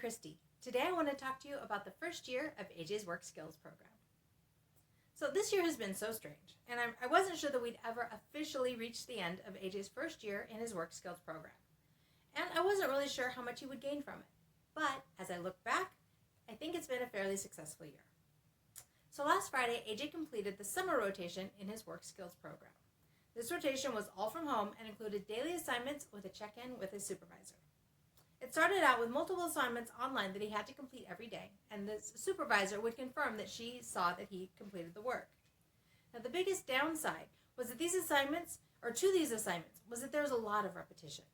Christy. Today I want to talk to you about the first year of AJ's Work Skills program. So this year has been so strange, and I wasn't sure that we'd ever officially reach the end of AJ's first year in his Work Skills program. And I wasn't really sure how much he would gain from it. But as I look back, I think it's been a fairly successful year. So last Friday, AJ completed the summer rotation in his Work Skills program. This rotation was all from home and included daily assignments with a check-in with his supervisor. It started out with multiple assignments online that he had to complete every day, and the supervisor would confirm that she saw that he completed the work. Now, the biggest downside was that these assignments was that there was a lot of repetition.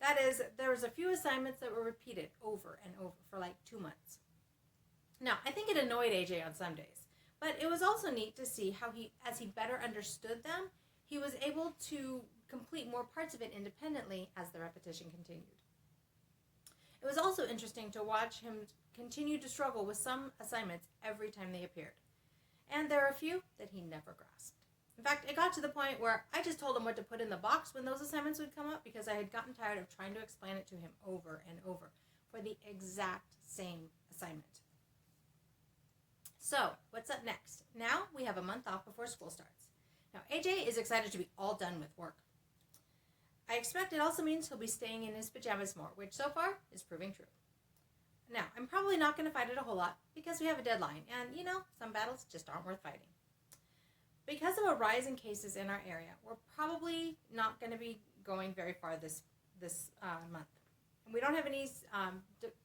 That is, there was a few assignments that were repeated over and over for like 2 months. Now, I think it annoyed AJ on some days, but it was also neat to see how as he better understood them, he was able to complete more parts of it independently as the repetition continued. It was also interesting to watch him continue to struggle with some assignments every time they appeared. And there are a few that he never grasped. In fact, it got to the point where I just told him what to put in the box when those assignments would come up because I had gotten tired of trying to explain it to him over and over for the exact same assignment. So, what's up next? Now we have a month off before school starts. Now, AJ is excited to be all done with work. I expect it also means he'll be staying in his pajamas more, which so far is proving true. Now, I'm probably not going to fight it a whole lot because we have a deadline, and some battles just aren't worth fighting. Because of a rise in cases in our area, we're probably not going to be going very far this month. And we don't have any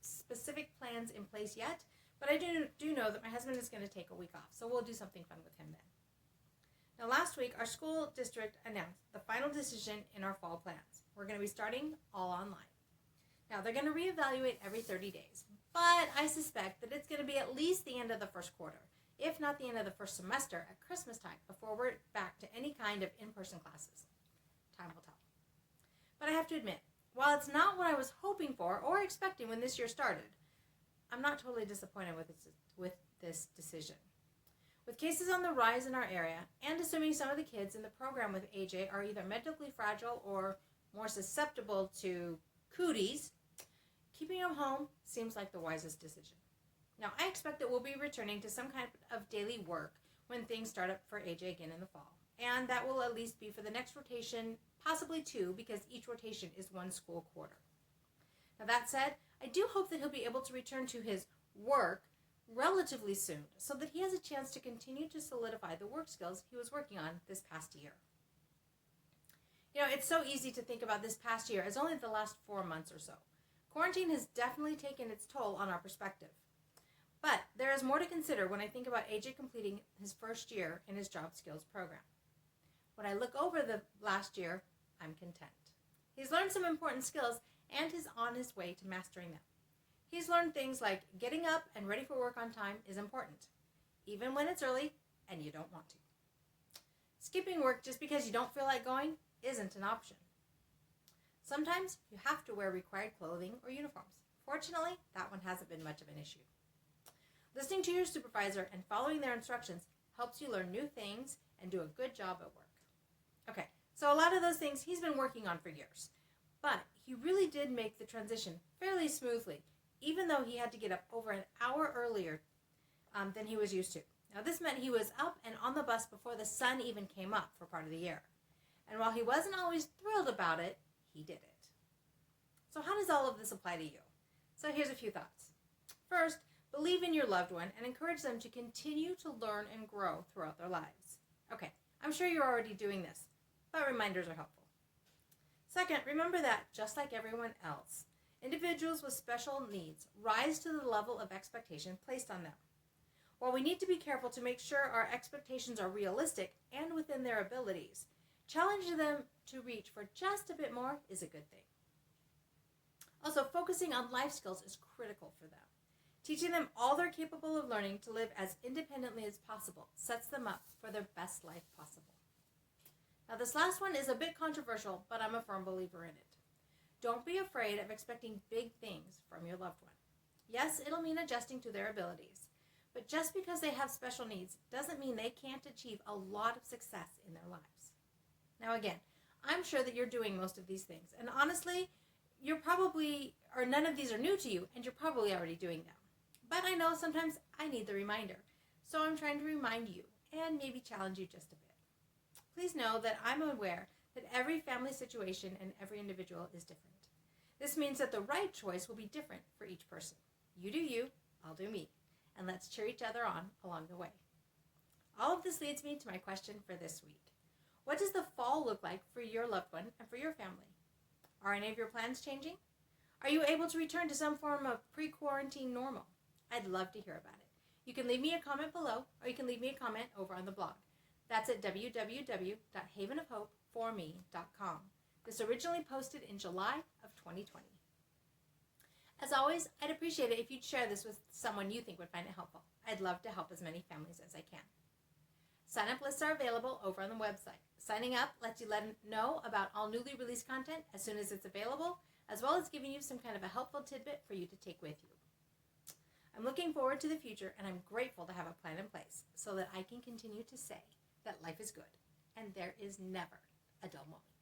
specific plans in place yet, but I do know that my husband is going to take a week off, so we'll do something fun with him then. Now, last week, our school district announced the final decision in our fall plans. We're going to be starting all online. Now, they're going to reevaluate every 30 days, but I suspect that it's going to be at least the end of the first quarter, if not the end of the first semester at Christmas time, before we're back to any kind of in-person classes. Time will tell. But I have to admit, while it's not what I was hoping for or expecting when this year started, I'm not totally disappointed with this decision. With cases on the rise in our area, and assuming some of the kids in the program with AJ are either medically fragile or more susceptible to cooties, keeping them home seems like the wisest decision. Now, I expect that we'll be returning to some kind of daily work when things start up for AJ again in the fall. And that will at least be for the next rotation, possibly 2, because each rotation is 1 school quarter. Now, that said, I do hope that he'll be able to return to his work relatively soon so that he has a chance to continue to solidify the work skills he was working on this past year. It's so easy to think about this past year as only the last 4 months or so. Quarantine has definitely taken its toll on our perspective. But there is more to consider when I think about AJ completing his first year in his job skills program. When I look over the last year, I'm content. He's learned some important skills and is on his way to mastering them. He's learned things like getting up and ready for work on time is important, even when it's early and you don't want to. Skipping work just because you don't feel like going isn't an option. Sometimes you have to wear required clothing or uniforms. Fortunately, that one hasn't been much of an issue. Listening to your supervisor and following their instructions helps you learn new things and do a good job at work. Okay, so a lot of those things he's been working on for years, but he really did make the transition fairly smoothly, even though he had to get up over an hour earlier than he was used to. Now, this meant he was up and on the bus before the sun even came up for part of the year. And while he wasn't always thrilled about it, he did it. So how does all of this apply to you? So here's a few thoughts. First, believe in your loved one and encourage them to continue to learn and grow throughout their lives. Okay, I'm sure you're already doing this, but reminders are helpful. Second, remember that, just like everyone else, individuals with special needs rise to the level of expectation placed on them. While we need to be careful to make sure our expectations are realistic and within their abilities, challenging them to reach for just a bit more is a good thing. Also, focusing on life skills is critical for them. Teaching them all they're capable of learning to live as independently as possible sets them up for their best life possible. Now, this last one is a bit controversial, but I'm a firm believer in it. Don't be afraid of expecting big things from your loved one. Yes, it'll mean adjusting to their abilities, but just because they have special needs doesn't mean they can't achieve a lot of success in their lives. Now again, I'm sure that you're doing most of these things, and honestly, you're probably, or none of these are new to you, and you're probably already doing them. But I know sometimes I need the reminder, so I'm trying to remind you and maybe challenge you just a bit. Please know that I'm aware that every family situation and every individual is different. This means that the right choice will be different for each person. You do you, I'll do me, and let's cheer each other on along the way. All of this leads me to my question for this week. What does the fall look like for your loved one and for your family? Are any of your plans changing? Are you able to return to some form of pre-quarantine normal? I'd love to hear about it. You can leave me a comment below, or you can leave me a comment over on the blog. That's at www.havenofhopeforme.com. This originally posted in July of 2020. As always, I'd appreciate it if you'd share this with someone you think would find it helpful. I'd love to help as many families as I can. Sign-up lists are available over on the website. Signing up lets you know about all newly released content as soon as it's available, as well as giving you some kind of a helpful tidbit for you to take with you. I'm looking forward to the future, and I'm grateful to have a plan in place so that I can continue to say that life is good and there is never a dull moment.